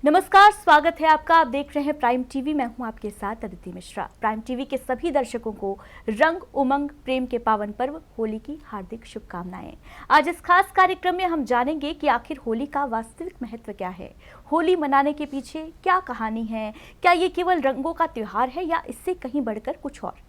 नमस्कार, स्वागत है आपका। आप देख रहे हैं प्राइम टीवी। मैं हूं आपके साथ अदिति मिश्रा। प्राइम टीवी के सभी दर्शकों को रंग उमंग प्रेम के पावन पर्व होली की हार्दिक शुभकामनाएं। आज इस खास कार्यक्रम में हम जानेंगे कि आखिर होली का वास्तविक महत्व क्या है, होली मनाने के पीछे क्या कहानी है, क्या ये केवल रंगों का त्योहार है या इससे कहीं बढ़कर कुछ और।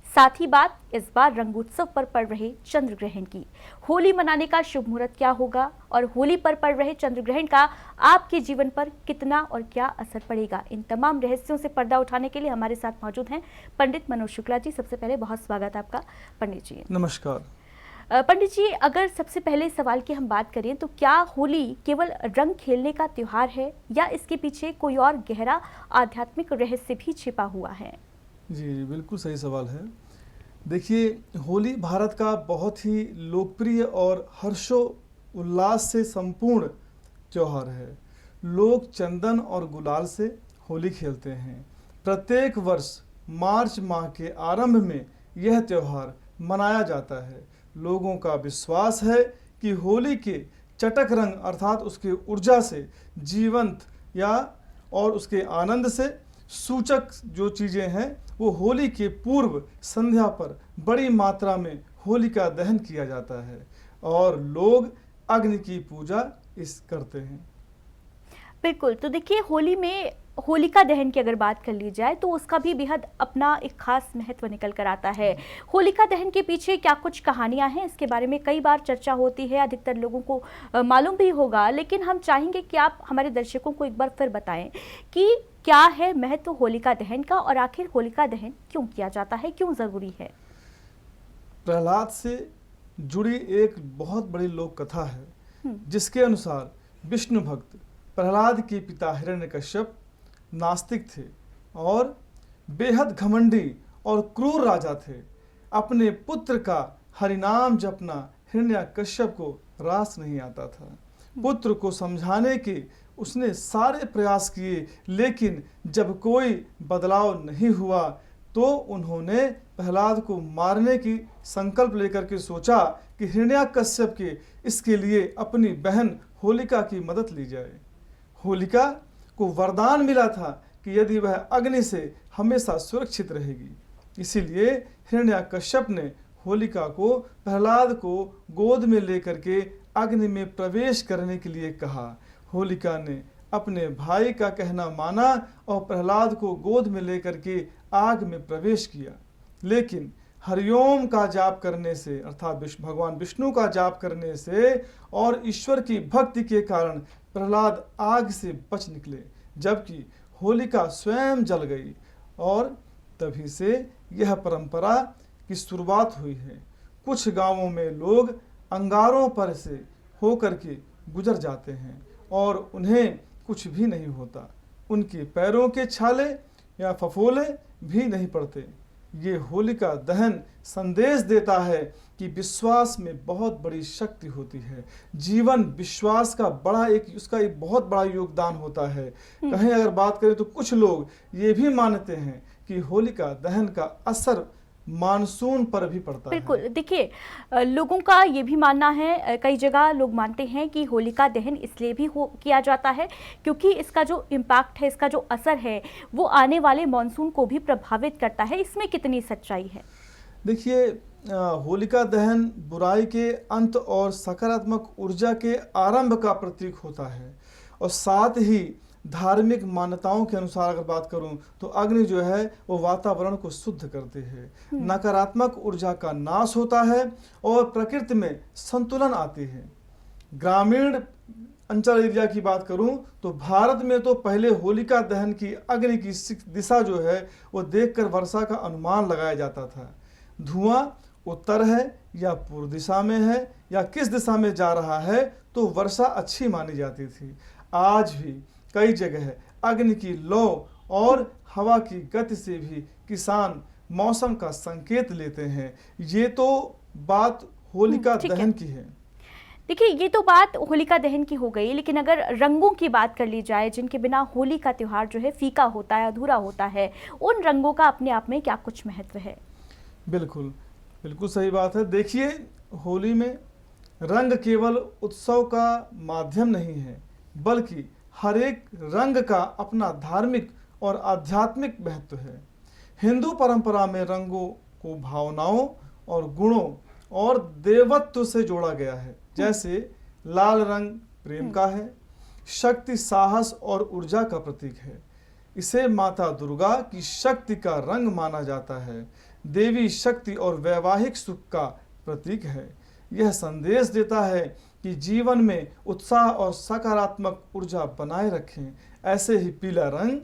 साथ ही बात इस बार रंगोत्सव पर पड़ रहे चंद्र ग्रहण की, होली मनाने का शुभ मुहूर्त क्या होगा और होली पर पड़ रहे चंद्र ग्रहण का आपके जीवन पर कितना और क्या असर पड़ेगा। इन तमाम रहस्यों से पर्दा उठाने के लिए हमारे साथ मौजूद हैं पंडित मनोज शुक्ला जी। सबसे पहले बहुत स्वागत है आपका पंडित जी। नमस्कार पंडित जी, अगर सबसे पहले सवाल की हम बात करें तो क्या होली केवल रंग खेलने का त्योहार है या इसके पीछे कोई और गहरा आध्यात्मिक रहस्य भी छिपा हुआ है? जी, बिल्कुल सही सवाल है। देखिए, होली भारत का बहुत ही लोकप्रिय और हर्षो उल्लास से संपूर्ण त्यौहार है। लोग चंदन और गुलाल से होली खेलते हैं। प्रत्येक वर्ष मार्च माह के आरंभ में यह त्यौहार मनाया जाता है। लोगों का विश्वास है कि होली के चटक रंग अर्थात उसके ऊर्जा से जीवंत या और उसके आनंद से सूचक जो चीज़ें हैं वो होली के पूर्व संध्या पर बड़ी मात्रा में होलिका दहन किया जाता है और लोग अग्नि की पूजा इस करते हैं। बिल्कुल। तो देखिए, होली में होलिका दहन की अगर बात कर ली जाए तो उसका भी बेहद अपना एक खास महत्व निकल कर आता है। होलिका दहन के पीछे क्या कुछ कहानियां हैं, इसके बारे में कई बार चर्चा होती है, अधिकतर लोगों को मालूम भी होगा, लेकिन हम चाहेंगे कि आप हमारे दर्शकों को एक बार फिर बताएं कि क्या है महत्व होलिका दहन का और आखिर होलिका दहन क्यों किया जाता है, क्यों जरूरी है? प्रहलाद से जुड़ी एक बहुत बड़ी लोक कथा है जिसके अनुसार विष्णु भक्त प्रहलाद के पिता हिरण्यकश्यप नास्तिक थे और बेहद घमंडी और क्रूर राजा थे। अपने पुत्र का हरिनाम जपना हिरण्यकश्यप को रास नहीं आता था। पुत्र को समझाने के उसने सारे प्रयास किए, लेकिन जब कोई बदलाव नहीं हुआ तो उन्होंने प्रहलाद को मारने की संकल्प लेकर के सोचा कि हिरण्यकश्यप के इसके लिए अपनी बहन होलिका की मदद ली जाए। होलिका को वरदान मिला था कि यदि वह अग्नि से हमेशा सुरक्षित रहेगी। इसीलिए हिरण्यकश्यप ने होलिका को प्रहलाद को गोद में लेकर के अग्नि में प्रवेश करने के लिए कहा। होलिका ने अपने भाई का कहना माना और प्रहलाद को गोद में लेकर के आग में प्रवेश किया। लेकिन हरिओम का जाप करने से अर्थात भगवान विष्णु का जाप करने से और ईश्वर की भक्ति के कारण प्रहलाद आग से बच निकले, जबकि होलिका स्वयं जल गई और तभी से यह परंपरा की शुरुआत हुई है। कुछ गांवों में लोग अंगारों पर से होकर के गुजर जाते हैं और उन्हें कुछ भी नहीं होता। उनके पैरों के छाले या फफोले भी नहीं पड़ते। ये होलिका दहन संदेश देता है कि विश्वास में बहुत बड़ी शक्ति होती है। जीवन विश्वास का उसका एक बहुत बड़ा योगदान होता है। कहीं अगर बात करें तो कुछ लोग ये भी मानते हैं कि होलिका दहन का असर मानसून पर भी पड़ता है। बिल्कुल। देखिए, लोगों का ये भी मानना है, कई जगह लोग मानते हैं कि होलिका दहन इसलिए भी किया जाता है क्योंकि इसका जो इम्पैक्ट है, इसका जो असर है वो आने वाले मॉनसून को भी प्रभावित करता है। इसमें कितनी सच्चाई है? देखिए, होलिका दहन बुराई के अंत और सकारात्मक ऊर्जा के आरंभ का प्रतीक होता है और साथ ही धार्मिक मान्यताओं के अनुसार अगर बात करूं तो अग्नि जो है वो वातावरण को शुद्ध करती है, नकारात्मक ऊर्जा का नाश होता है और प्रकृति में संतुलन आती है। ग्रामीण अंचल एरिया की बात करूं तो भारत में तो पहले होलिका दहन की अग्नि की दिशा जो है वो देखकर वर्षा का अनुमान लगाया जाता था। धुआं उत्तर है या पूर्व दिशा में है या किस दिशा में जा रहा है तो वर्षा अच्छी मानी जाती थी। आज भी कई जगह अग्नि की लौ और हवा की गति से भी किसान मौसम का संकेत लेते हैं। ये तो बात होलिका दहन की है। देखिए, ये तो बात होलिका दहन की हो गई, लेकिन अगर रंगों की बात कर ली जाए जिनके बिना होली का त्योहार जो है फीका होता है, अधूरा होता है, उन रंगों का अपने आप में क्या कुछ महत्व है? बिल्कुल बिल्कुल सही बात है। देखिए, होली में रंग केवल उत्सव का माध्यम नहीं है बल्कि हर एक रंग का अपना धार्मिक और आध्यात्मिक महत्व है। हिंदू परंपरा में रंगों को भावनाओं और गुणों और देवत्व से जोड़ा गया है। जैसे लाल रंग प्रेम का है, शक्ति, साहस और ऊर्जा का प्रतीक है। इसे माता दुर्गा की शक्ति का रंग माना जाता है। देवी शक्ति और वैवाहिक सुख का प्रतीक है। यह संदेश देता है कि जीवन में उत्साह और सकारात्मक ऊर्जा बनाए रखें। ऐसे ही पीला रंग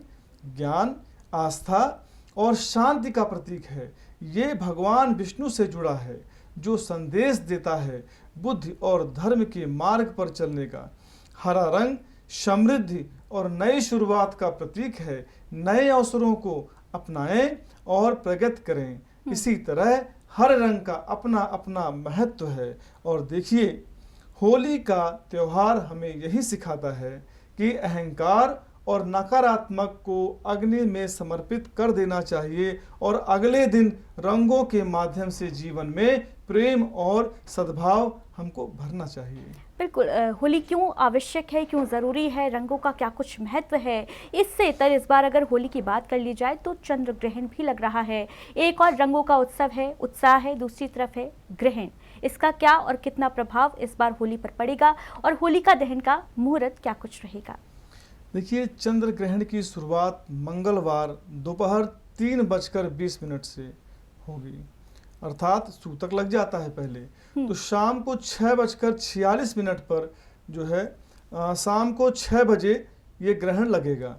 ज्ञान, आस्था और शांति का प्रतीक है। ये भगवान विष्णु से जुड़ा है, जो संदेश देता है बुद्धि और धर्म के मार्ग पर चलने का। हरा रंग समृद्धि और नई शुरुआत का प्रतीक है। नए अवसरों को अपनाएं और प्रगति करें। इसी तरह हर रंग का अपना अपना महत्व है। और देखिए, होली का त्योहार हमें यही सिखाता है कि अहंकार और नकारात्मक को अग्नि में समर्पित कर देना चाहिए और अगले दिन रंगों के माध्यम से जीवन में प्रेम और सद्भाव हमको भरना चाहिए। बिल्कुल। होली क्यों आवश्यक है, क्यों ज़रूरी है, रंगों का क्या कुछ महत्व है, इससे इस बार अगर होली की बात कर ली जाए तो चंद्र ग्रहण भी लग रहा है। एक और रंगों का उत्सव है, उत्साह है, दूसरी तरफ है ग्रहण। इसका क्या और कितना प्रभाव इस बार होली पर पड़ेगा और होलिका दहन का मुहूर्त क्या कुछ रहेगा? देखिए, चंद्र ग्रहण की शुरुआत मंगलवार दोपहर 3:20 से होगी, अर्थात सूतक लग जाता है पहले। तो शाम को 6:46 पर जो है शाम को 6 बजे ये ग्रहण लगेगा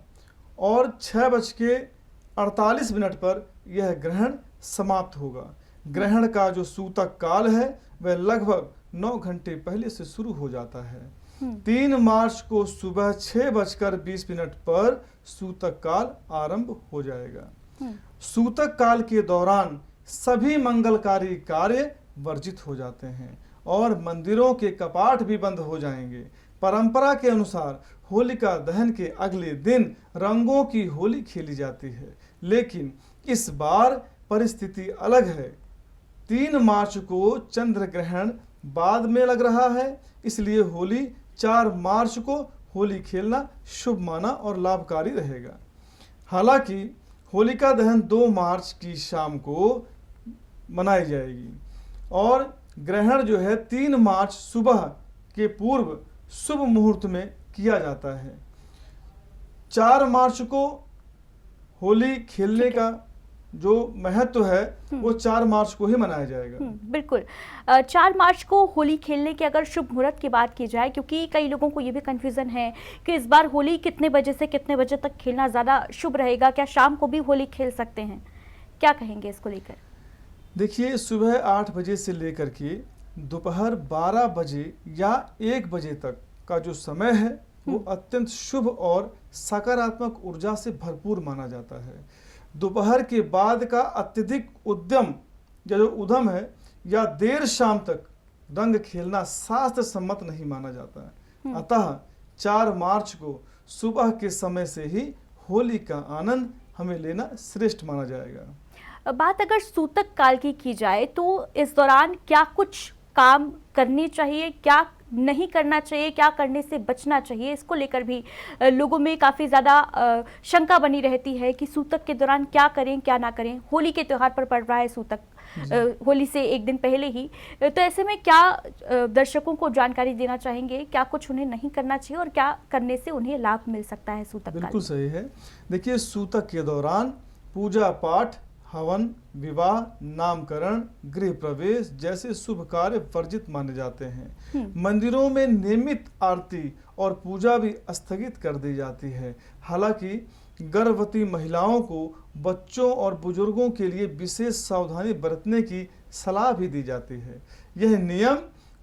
और 6:48 पर यह ग्रहण समाप्त होगा। ग्रहण का जो सूतक काल है वह लगभग 9 घंटे पहले से शुरू हो जाता है। 3 मार्च को सुबह 6:20 पर सूतक काल आरंभ हो जाएगा। सूतक काल के दौरान सभी मंगलकारी कार्य वर्जित हो जाते हैं और मंदिरों के कपाट भी बंद हो जाएंगे। परंपरा के अनुसार होलिका दहन के अगले दिन रंगों की होली खेली जाती है, लेकिन इस बार परिस्थिति अलग है। 3 मार्च को चंद्र ग्रहण बाद में लग रहा है, इसलिए होली 4 मार्च को होली खेलना शुभ माना और लाभकारी रहेगा। हालांकि होलिका दहन 2 मार्च की शाम को मनाई जाएगी और ग्रहण जो है 3 मार्च सुबह के पूर्व शुभ मुहूर्त में किया जाता है। 4 मार्च को होली खेलने का जो महत्व है वो 4 मार्च को ही मनाया जाएगा। बिल्कुल। 4 मार्च को होली खेलने के अगर शुभ मुहूर्त की बात की जाए, क्योंकि कई लोगों को ये भी कन्फ्यूज़न है कि इस बार होली कितने बजे से कितने बजे तक खेलना ज़्यादा शुभ रहेगा, क्या शाम को भी होली खेल सकते हैं? क्या कहेंगे इसको लेकर? देखिए, सुबह 8 बजे से लेकर के दोपहर 12 बजे या 1 बजे तक का जो समय है वो अत्यंत शुभ और सकारात्मक ऊर्जा से भरपूर माना जाता है। दोपहर के बाद का अत्यधिक उद्यम या जो उद्यम है या देर शाम तक रंग खेलना शास्त्र सम्मत नहीं माना जाता है। अतः 4 मार्च को सुबह के समय से ही होली का आनंद हमें लेना श्रेष्ठ माना जाएगा। बात अगर सूतक काल की जाए तो इस दौरान क्या कुछ काम करनी चाहिए, क्या नहीं करना चाहिए, क्या करने से बचना चाहिए, इसको लेकर भी लोगों में काफ़ी ज़्यादा शंका बनी रहती है कि सूतक के दौरान क्या करें क्या ना करें। होली के त्यौहार पर पड़ रहा है सूतक, होली से एक दिन पहले ही, तो ऐसे में क्या दर्शकों को जानकारी देना चाहेंगे, क्या कुछ उन्हें नहीं करना चाहिए और क्या करने से उन्हें लाभ मिल सकता है सूतक काल? बिल्कुल सही है। देखिए, सूतक के दौरान पूजा पाठ, हवन, विवाह, नामकरण, गृह प्रवेश जैसे शुभ कार्य वर्जित माने जाते हैं। मंदिरों में नियमित आरती और पूजा भी स्थगित कर दी जाती है। हालांकि गर्भवती महिलाओं को बच्चों और बुजुर्गों के लिए विशेष सावधानी बरतने की सलाह भी दी जाती है। यह नियम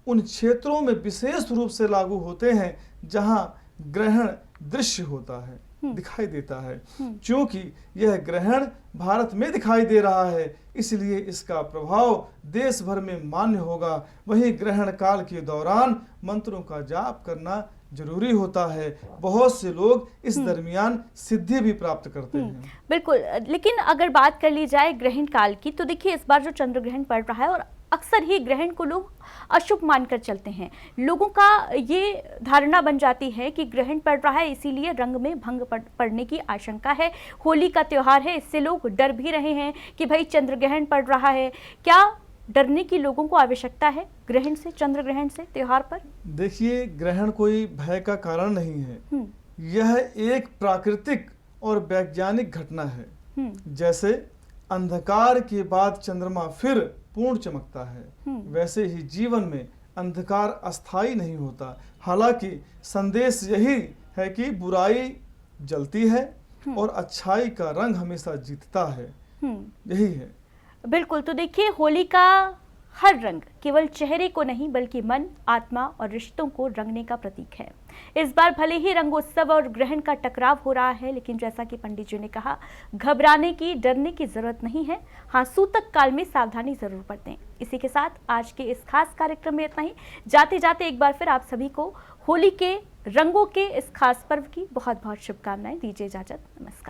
उन क्षेत्रों में विशेष रूप से लागू होते हैं जहां ग्रहण दृश्य होता है, दिखाई देता है। क्योंकि यह ग्रहण भारत में दिखाई दे रहा है, इसलिए इसका प्रभाव देश भर में मान्य होगा। वहीं ग्रहण काल के दौरान मंत्रों का जाप करना जरूरी होता है। बहुत से लोग इस दरमियान सिद्धि भी प्राप्त करते हैं। बिल्कुल। लेकिन अगर बात कर ली जाए ग्रहण काल की, तो देखिए इस बार जो चंद्र ग्रहण पड़ रहा है और अक्सर ही ग्रहण को लोग अशुभ मानकर चलते हैं। लोगों का ये धारणा बन जाती है कि ग्रहण पड़ रहा है इसीलिए रंग में भंग पड़ने की आशंका है। होली का त्योहार है, इससे लोग डर भी रहे हैं कि भाई चंद्र ग्रहण पड़ रहा है। क्या डरने की लोगों को आवश्यकता है ग्रहण से, चंद्र ग्रहण से त्योहार पर? देखिए, ग्रहण कोई भय का कारण नहीं है। यह एक प्राकृतिक और वैज्ञानिक घटना है। जैसे अंधकार के बाद चंद्रमा फिर पूर्ण चमकता है, वैसे ही जीवन में अंधकार अस्थायी नहीं होता। हालांकि संदेश यही है कि बुराई जलती है और अच्छाई का रंग हमेशा जीतता है। यही है। बिल्कुल। तो देखिए, होली का हर रंग केवल चेहरे को नहीं बल्कि मन, आत्मा और रिश्तों को रंगने का प्रतीक है। इस बार भले ही रंगोत्सव और ग्रहण का टकराव हो रहा है, लेकिन जैसा कि पंडित जी ने कहा, घबराने की, डरने की जरूरत नहीं है। हाँ, सूतक काल में सावधानी जरूर बरतें। इसी के साथ आज के इस खास कार्यक्रम में इतना ही। जाते जाते एक बार फिर आप सभी को होली के रंगों के इस खास पर्व की बहुत बहुत शुभकामनाएं। दीजिए इजाजत। नमस्कार।